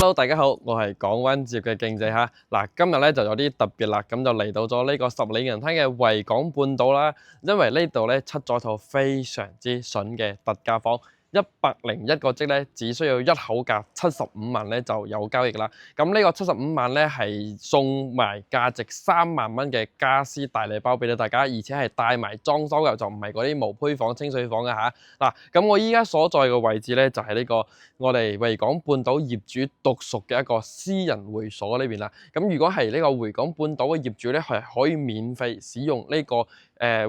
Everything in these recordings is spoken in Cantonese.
Hello，大家好，我係港灣接嘅競仔嚇。嗱，今日咧就有啲特別啦，咁就嚟到咗呢個十里銀灘嘅維港半島啦。因為呢度咧出咗套非常之筍嘅特價房。101個積咧，只需要一口價75萬咧就有交易啦。咁呢個75萬咧係送埋價值3萬蚊嘅家私大禮包俾到大家，而且係帶埋裝修嘅，就唔係嗰啲毛坯房、清水房嘅嚇。嗱，咁我依家所在嘅位置咧就係呢個我哋維港半島業主獨屬嘅一個私人會所呢邊啦。咁如果係呢個維港半島嘅業主咧，係可以免費使用呢個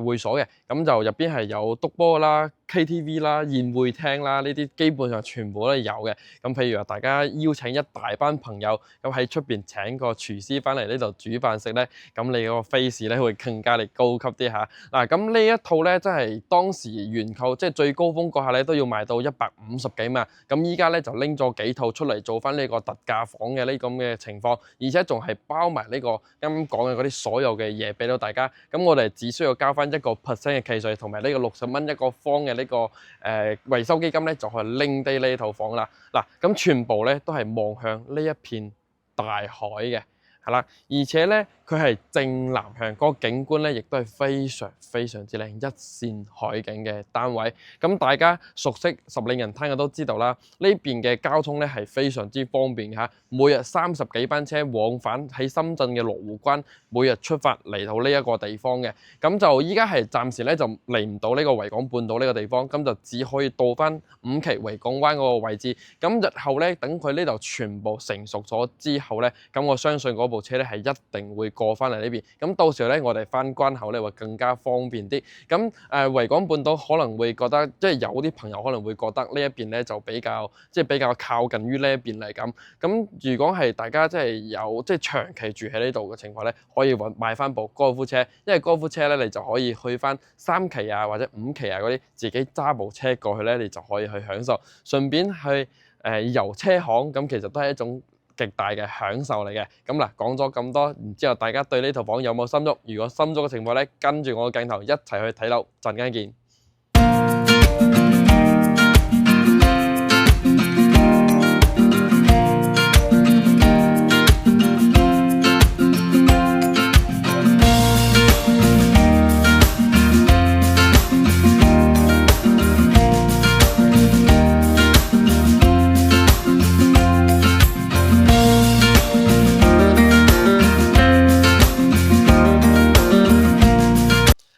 會所嘅。咁就入邊係有篤波啦、KTV 啦、宴會廳啦，呢啲基本上全部都有嘅。咁譬如話大家邀請一大班朋友，咁喺出邊請個廚師翻嚟呢度煮飯食咧，咁你個 face 咧會更加高級啲嚇。嗱，咁呢一套咧真係當時原購即係最高峰嗰下咧都要賣到150幾萬，咁依家咧就拎咗幾套出嚟做翻呢個特價房嘅呢咁嘅情況，而且仲係包埋呢個啱啱講嘅嗰啲所有嘅嘢俾到大家。咁我哋只需要交翻1%嘅契稅，同埋呢個60蚊一個方嘅呢個維修基金咧，就可以拎低呢套房啦。嗱，咁全部咧都係望向呢一片大海嘅，係啦，而且咧佢係正南向，嗰個景觀咧亦都係非常之靚，一線海景嘅單位。咁大家熟悉十里銀灘嘅都知道啦，呢邊嘅交通咧係非常之方便嚇，每日30幾班車往返喺深圳嘅羅湖關，每日出發嚟到呢一個地方嘅。咁就依家係暫時咧就嚟唔到呢個維港半島呢個地方，咁就只可以到翻5期維港灣嗰個位置。咁日後咧等佢呢度全部成熟咗之後咧，咁我相信嗰部車咧係一定會過翻嚟呢邊。咁到時候咧我哋翻關口咧會更加方便啲。咁維港半島可能會覺得，即係有啲朋友可能會覺得呢一邊咧就比較靠近於呢一邊嚟咁。咁如果係大家即係有長期住喺呢度嘅情況咧，可以買翻部高爾夫車，因為高爾夫車咧你就可以去翻3期啊或者5期啊嗰啲，自己揸部車過去咧，你就可以去享受，順便去遊車行，咁其實都係一種極大嘅享受嚟嘅。咁嗱，講咗咁多，唔知道大家對呢套房有冇心喐？如果心喐嘅情況咧，跟住我嘅鏡頭一齊去睇樓，陣間見。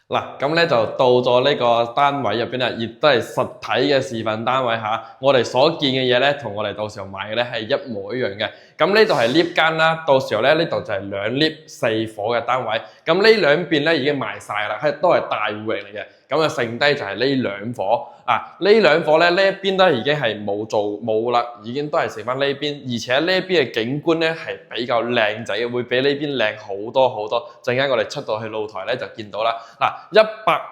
嗱，咁咧就到咗呢個單位入邊啦，亦都係實體嘅示範單位嚇。我哋所見嘅嘢咧，同我哋到時候買嘅咧係一模一樣嘅。咁呢度係 lift 間啦，到時候咧呢度就係2 lift 4伙嘅單位。咁呢兩邊咧已經賣晒啦，都係大戶型嚟嘅。咁啊，剩低就係呢2伙啊，呢2伙咧呢一邊都已經係冇啦，已經都係剩翻呢邊，而且呢一邊嘅景觀咧係比較靚仔嘅，會比呢邊靚好多好多。陣間我哋出到去露台咧就見到啦。嗱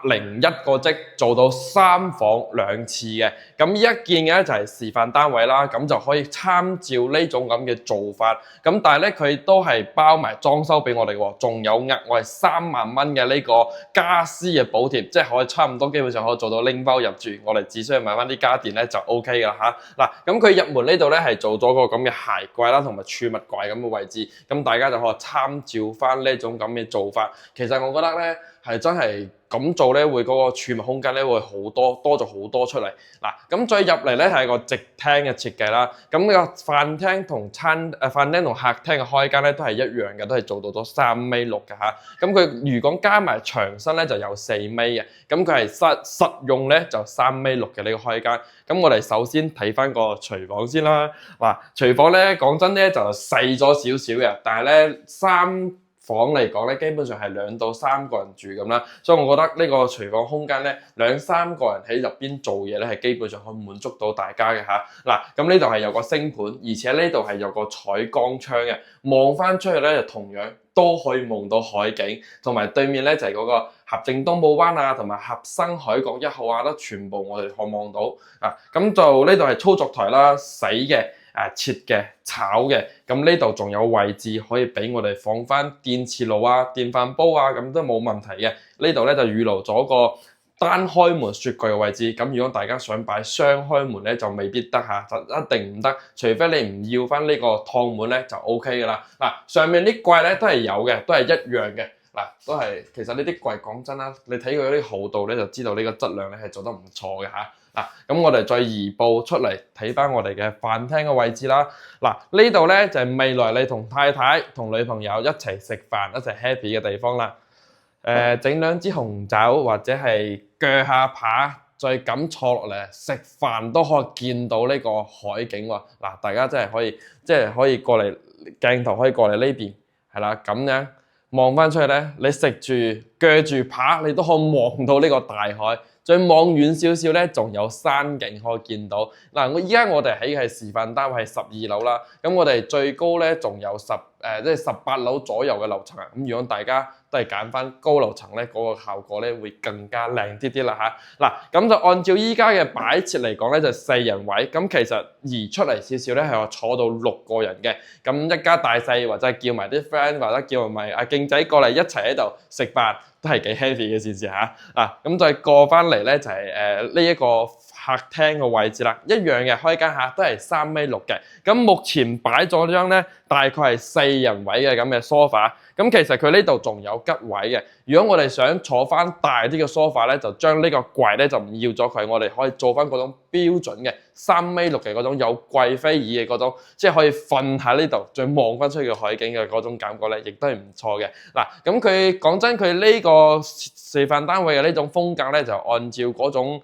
，101個積做到3房2廁嘅，咁依一見嘅咧就係示範單位啦，咁就可以參照呢種咁嘅做法。咁但係咧佢都係包埋裝修俾我哋喎，仲有額外3萬蚊嘅呢個家私嘅補貼，即係可以差唔多基本上可以做到拎包入住。我哋只需要買翻啲家電咧就 OK 噶啦嚇。嗱，咁佢入門呢度咧係做咗個咁嘅鞋櫃啦，同埋儲物櫃咁嘅位置，咁大家就可以參照翻呢種咁嘅做法。其實我覺得咧係真係咁做咧，會嗰個儲物空間咧會好多咗好多出嚟。嗱，咁再入嚟咧係個直廳嘅設計啦。咁呢個飯廳同飯廳同客廳嘅開間咧都係一樣嘅，都係做到咗3.6米嘅嚇。咁佢如果加埋牆身咧就有4米嘅。咁佢係實用咧就3.6米嘅呢個開間。咁我哋首先睇翻個廚房先啦。嗱，廚房咧講真咧就細咗少少嘅，但係咧3房嚟講咧，基本上係2到3個人住咁啦，所以我覺得呢個廚房空間咧，2、3個人喺入邊做嘢咧，係基本上可以滿足到大家嘅嚇。嗱，咁呢度係有個星盤，而且呢度係有個採光窗嘅，望翻出去咧就同樣都可以望到海景，同埋對面咧就係嗰個合正東寶灣啊，同埋合生海角1號啊，都全部我哋可以望到啊。咁就呢度係操作台啦，洗嘅。切嘅、炒嘅，咁呢度仲有位置可以俾我哋放翻電磁爐啊、電飯煲啊，咁都冇問題嘅。呢度咧就預留咗個單開門雪櫃嘅位置。咁如果大家想擺雙開門咧，就未必得嚇，就一定唔得。除非你唔要翻呢個趟門咧，就 OK 噶啦。嗱，上面啲櫃咧都係有嘅，都係一樣嘅。嗱，都係其實呢啲櫃講真啦，你睇佢啲厚度咧，就知道呢個質量咧係做得唔錯嘅嚇。嗱，咁我哋再移步出嚟睇翻我哋嘅飯廳嘅位置啦。嗱，呢度咧就係未來你同太太同女朋友一齊食飯一齊 happy 嘅地方啦。整兩支紅酒或者係鋸下扒，再咁坐落嚟食飯都可以見到呢個海景喎。嗱，大家真係可以過嚟鏡頭可以過嚟呢邊係啦，咁樣望翻出去咧，你食住鋸住扒，你都可以望到呢個大海。再望遠少少咧，仲有山景可以見到。嗱，依家我哋起嘅係示範單位係12樓啦，咁我哋最高咧仲有即係18樓左右嘅樓層啊。咁如果大家都係揀翻高樓層咧，嗰個效果咧會更加靚啲啦嚇。嗱，咁就按照依家嘅擺設嚟講咧，就4人位。咁其實移出嚟少少咧，係話坐到6個人嘅。咁一家大細或者叫埋啲 friend 或者叫埋阿勁仔過嚟一齊喺度食飯，都係幾 happy 嘅件事嚇。咁再過翻嚟咧就係呢一個客廳嘅位置啦，一樣嘅開間客都係3.6米嘅。咁目前擺咗張咧，大概係4人位嘅咁嘅 sofa。咁其實佢呢度仲有吉位嘅。如果我哋想坐翻大啲嘅 sofa 咧，就將呢個櫃咧就唔要咗佢，我哋可以做翻嗰種標準嘅3.6米嘅嗰種有貴妃椅嘅嗰種，即係可以瞓喺呢度，再望翻出去嘅海景嘅嗰種感覺咧，亦都係唔錯嘅。嗱，咁佢講真，佢呢個示範單位嘅呢種風格咧，就按照嗰種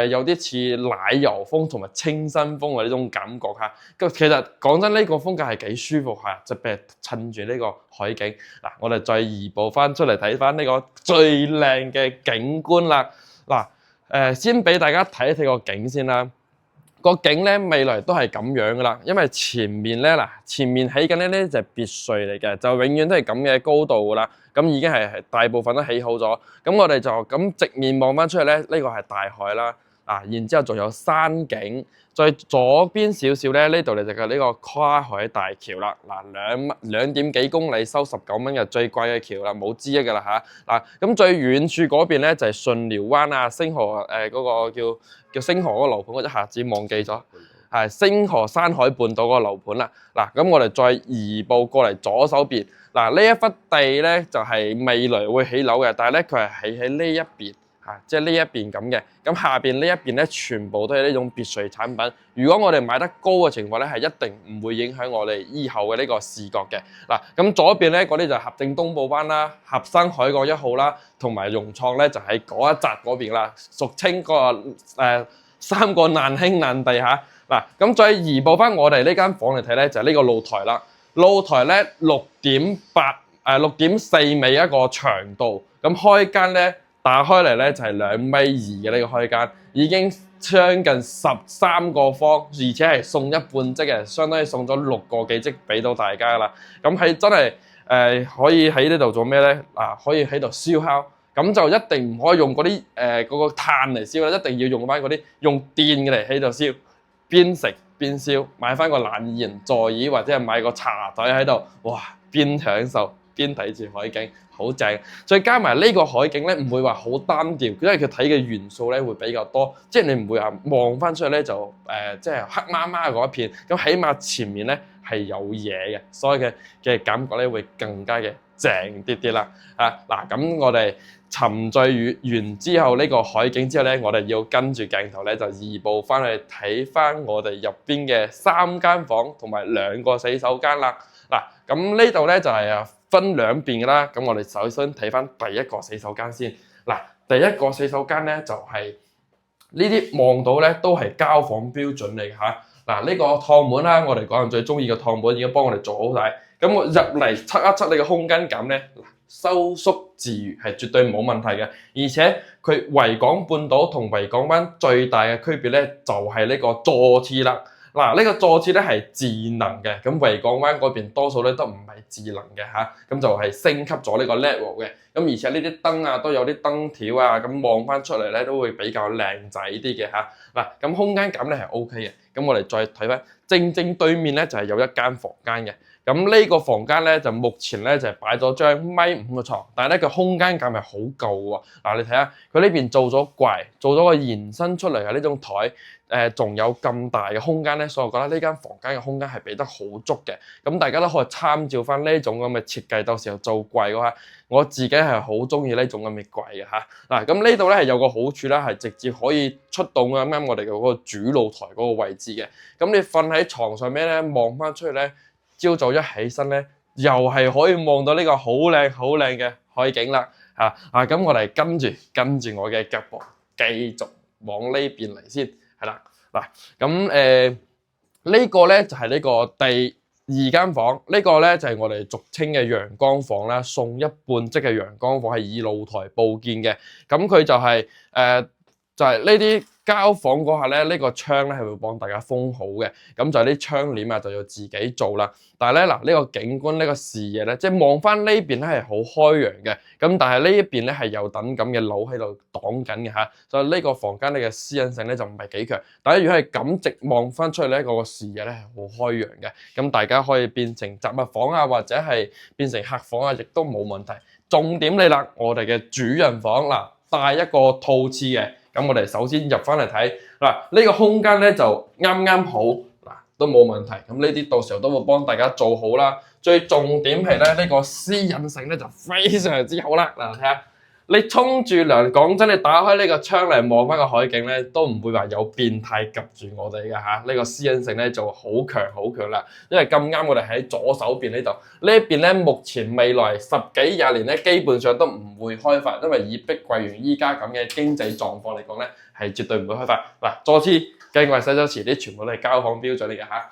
有啲似奶油風同埋清新風嘅呢種感覺嚇。咁其實講真，呢個風格係幾舒服嚇，特別係趁住呢個海景。嗱，我哋再移步翻出嚟睇翻呢個最靚嘅景觀啦。嗱，先俾大家睇一睇個景先啦。個景咧未來都係咁樣噶啦，因為前面起緊呢就係別墅嚟嘅，就永遠都係咁嘅高度噶啦。咁已經係大部分都起好咗。咁我哋就咁直面望翻出去咧，呢個係大海啦。然之後仲有山景，再左邊少少咧，呢度就係呢個跨海大橋啦。2點幾公里收19蚊嘅最貴嘅橋啦，冇之一噶啦嚇。咁最遠處嗰邊咧就係順寮灣啊，星河嗰個叫星河嗰個樓盤，我一下子忘記咗，係星河山海半島嗰個樓盤啦。咁我哋再移步過嚟左手邊，呢一忽地咧就係未來會起樓嘅，但係咧佢係起喺呢一邊。即係呢一邊咁嘅，咁下邊呢一邊咧，全部都係呢種別墅產品。如果我哋買得高嘅情況咧，係一定唔會影響我哋以後嘅呢個視覺嘅。咁左邊咧嗰啲就合正東部灣啦、合生海角1號啦，同埋融創咧就喺嗰一紮嗰邊啦，俗稱個3個難兄難弟嚇。咁再移步翻我哋呢間房嚟睇咧，就係呢個露台啦。露台咧6.4米一個長度，咁開間咧。打開嚟咧就係2.2米嘅呢個開間，已經將近13個方，而且係送一半即嘅，相當於送咗6個幾即俾到大家啦。咁係真係可以喺呢度做咩咧？可以喺度燒烤，咁就一定唔可以用嗰啲嗰個炭嚟燒啦，一定要用翻嗰啲用電嘅嚟喺度燒，邊食邊燒，買翻個懶人座椅或者係買個茶台喺度，哇，邊享受邊睇住海景。好正，再加埋呢個海景咧，唔會話好單調，因為佢睇嘅元素咧會比較多，即係你唔會話望翻出去咧就即係黑麻麻嗰一片，咁起碼前面咧係有嘢嘅，所以嘅感覺咧會更加嘅正啲啦。咁我哋沉醉完之後呢個海景之後咧，我哋要跟住鏡頭咧就移步翻去睇翻我哋入邊嘅3間房同埋2個洗手間啦。咁呢度咧就係分兩邊嘅啦，咁我哋首先睇翻第一個洗手間先。第一個洗手間咧就係呢啲望到咧都係交房標準嚟嘅嚇。呢個趟門啦，我哋講人最中意嘅趟門已經幫我哋做好晒。咁我入嚟測一測你嘅空間感咧，收縮自如係絕對冇問題嘅。而且佢維港半島同維港灣最大嘅區別咧就係呢個座廁啦。呢個座廁咧係智能嘅，咁維港灣嗰邊多數咧都唔係智能嘅嚇，咁就係升級咗呢個 level 嘅，咁而且呢啲燈啊都有啲燈條啊，咁望翻出嚟咧都會比較靚仔啲嘅嚇。咁空間感咧係 OK 嘅，咁我哋再睇翻正對面咧就係有一間房間嘅，咁呢個房間咧就目前咧就係擺咗張1.5米嘅床，但係咧個空間感係好夠喎。嗱，你睇下佢呢邊做咗櫃，做咗個延伸出嚟嘅呢種台，仲有咁大嘅空間咧，所以我覺得呢間房間嘅空間係俾得好足嘅。咁大家都可以參照翻呢種咁嘅設計，到時候做櫃嘅話，我自己係好中意呢種咁嘅櫃嘅嚇。嗱，咁呢度咧係有個好處啦，係直接可以出到啱啱我哋嘅嗰個主露台嗰個位置嘅。咁你瞓喺床上面咧，望翻出去咧，朝早一起身咧，又係可以望到呢個好靚好靚嘅海景啦。咁我哋跟住我嘅腳步，繼續往呢邊嚟先，係啦。嗱，咁呢個咧就係呢個第2間房，呢個咧就係我哋俗稱嘅陽光房啦，送一半即嘅陽光房係以露台佈建嘅。咁佢就係就係呢啲交房嗰下咧，呢個窗咧係會幫大家封好嘅。咁就係啲窗簾啊，就要自己做啦。但係咧嗱，呢個景觀呢個視野咧，即係望翻呢邊咧係好開揚嘅。咁但係呢一邊咧係有等咁嘅樓喺度擋緊嘅嚇，所以呢個房間嘅私隱性咧就唔係幾強。但係如果係咁直望翻出去咧，個視野咧係好開揚嘅。咁大家可以變成雜物房啊，或者係變成客房啊，亦都冇問題。重點嚟啦，我哋嘅主人房嗱，帶一個套廁嘅。咁我哋首先入翻嚟睇嗱，呢個空間咧就啱啱好嗱，都冇問題。咁呢啲到時候都會幫大家做好啦。最重點係咧，呢個私隱性咧就非常之好啦。嗱，睇下你沖住涼，講真，你打開呢個窗嚟望翻個海景咧，都唔會話有變態及住我哋嘅嚇。呢個私隱性咧就好強啦。因為咁啱我哋喺左手邊呢度，呢一邊咧目前未來10幾20年咧，基本上都唔會開發，因為以碧桂園依家咁嘅經濟狀況嚟講咧，係絕對唔會開發。嗱，座廁、鏡櫃、洗手池啲全部都係交房標準嚟嘅嚇。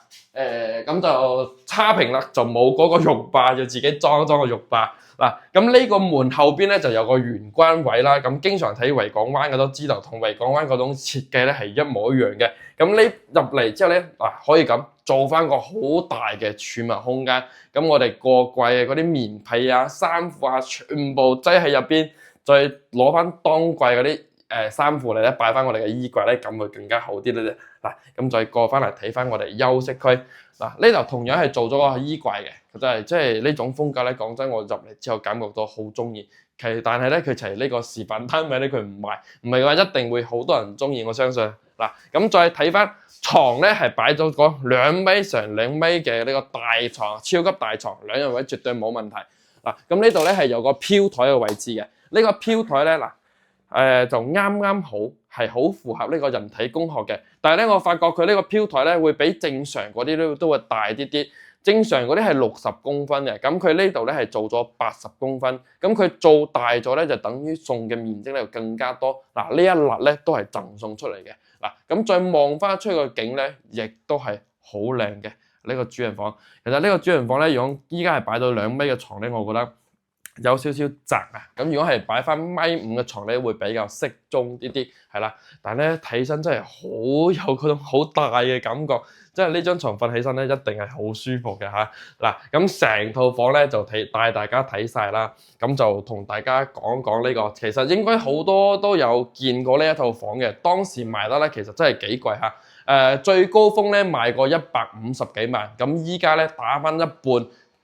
咁就差評啦，就冇嗰個浴霸，要自己裝個浴霸。嗱，咁呢個門後邊咧就有個玄關位啦。咁經常睇維港灣嘅都知道，同維港灣嗰種設計咧係一模一樣嘅。咁呢入嚟之後咧，可以咁做翻個好大嘅儲物空間。咁我哋過季嘅嗰啲棉被啊、衫褲啊，全部擠喺入邊，再攞翻當季嗰啲衫褲嚟咧，擺翻我哋嘅衣櫃咧，咁會更加好啲咧。嗱，咁再過翻嚟睇翻我哋休息區。嗱，呢度同樣係做咗個衣櫃嘅，就係即係呢種風格咧。講真，我入嚟之後感覺到好中意。但係咧，佢就係呢個示範單位咧，佢唔賣，唔係話一定會好多人中意。我相信嗱，咁再睇翻床咧，係擺咗個2米乘2米嘅呢個大床，超級大床，2人位絕對冇問題。嗱，咁呢度咧係有個飄台嘅位置嘅，呢個飄台咧就啱啱好，係好符合呢個人體工學嘅。但係咧，我發覺佢呢個飄台咧會比正常嗰啲都會大啲啲。正常嗰啲係60公分嘅，咁佢呢度咧係做咗80公分。咁佢做大咗咧，就等於送嘅面積咧更加多。嗱，呢一粒咧都係贈送出嚟嘅。嗱，咁再望翻出去個景咧，亦都係好靚嘅呢個主人房。其實呢個主人房咧，如果依家係擺到2米嘅床咧，我覺得有少少窄啊，咁如果係擺翻1.5米嘅床咧，會比較適中啲啲，係啦。但係咧睇起身真係好有嗰種好大嘅感覺，即係呢張床瞓起身咧，一定係好舒服嘅嚇。嗱，咁成套房咧就帶大家睇晒啦，咁就同大家講講呢個，其實應該好多都有見過呢一套房嘅，當時賣得咧其實真係幾貴嚇。最高峰咧賣過150幾萬，咁依家咧打翻一半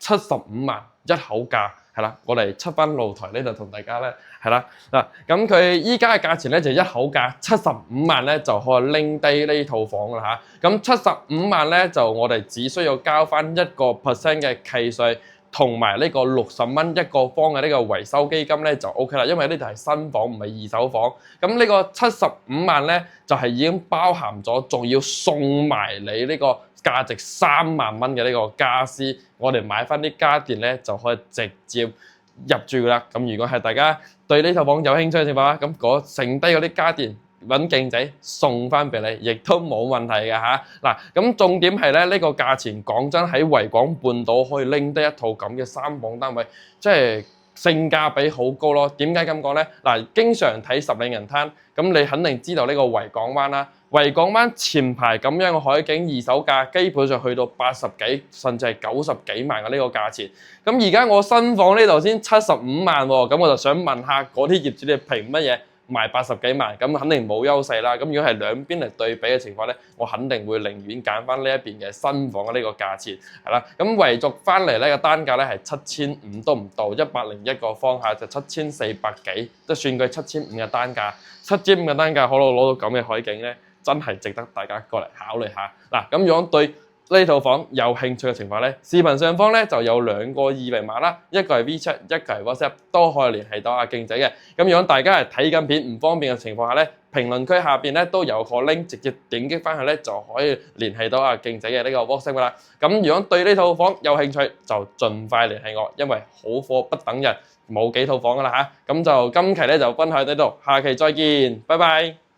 75萬一口價。係啦，我哋出翻露台呢度同大家咧，係啦嗱，咁佢依家嘅價錢咧就一口價75萬咧就可以拎低呢套房啦嚇。咁75萬咧就我哋只需要交翻1% 嘅契稅，同埋呢個60蚊一個方嘅呢個維修基金咧就 OK 啦，因為呢度係新房唔係二手房。咁呢個75萬咧就係已經包含咗，仲要送埋你呢個價值3萬蚊嘅呢個家私，我哋買翻啲家電咧就可以直接入住噶啦。咁如果係大家對呢套房有興趣嘅情況下，咁剩低嗰啲家電揾勁仔送翻俾你，亦都冇問題嘅嚇。嗱，咁重點係咧呢個價錢，講真喺維港半島可以拎得一套咁嘅3房單位，即係性價比好高咯。點解咁講咧？嗱，經常睇十里銀灘，咁你肯定知道呢個維港灣啦。維港灣前排咁樣嘅海景二手價，基本上去到80幾甚至係90幾萬嘅呢個價錢。咁而家我新房呢度先75萬喎，咁我就想問下嗰啲業主，你憑乜嘢賣80幾萬，咁肯定冇優勢啦。咁如果係兩邊嚟對比嘅情況咧，我肯定會寧願揀翻呢一邊嘅新房嘅呢個價錢係啦。咁維續翻嚟咧個單價咧係7500都唔到，101個方下就7400幾，都算佢7500嘅單價。7500嘅單價可攞到咁嘅海景咧，真係值得大家過嚟考慮下。嗱，咁如果對呢套房有興趣嘅情況咧，視頻上方咧就有2個二維碼啦，一個係 WeChat，一個係 WhatsApp，都可以聯繫到阿勁仔嘅。咁如果大家係睇緊片唔方便嘅情況下咧，評論區下邊咧都有個 link，直接點擊翻去咧就可以聯繫到阿勁仔嘅呢個 WhatsApp 啦。咁如果對呢套房有興趣，就盡快聯繫我，因為好貨不等人，冇幾套房噶啦嚇。咁就今期咧就分享到呢度，下期再見，拜拜。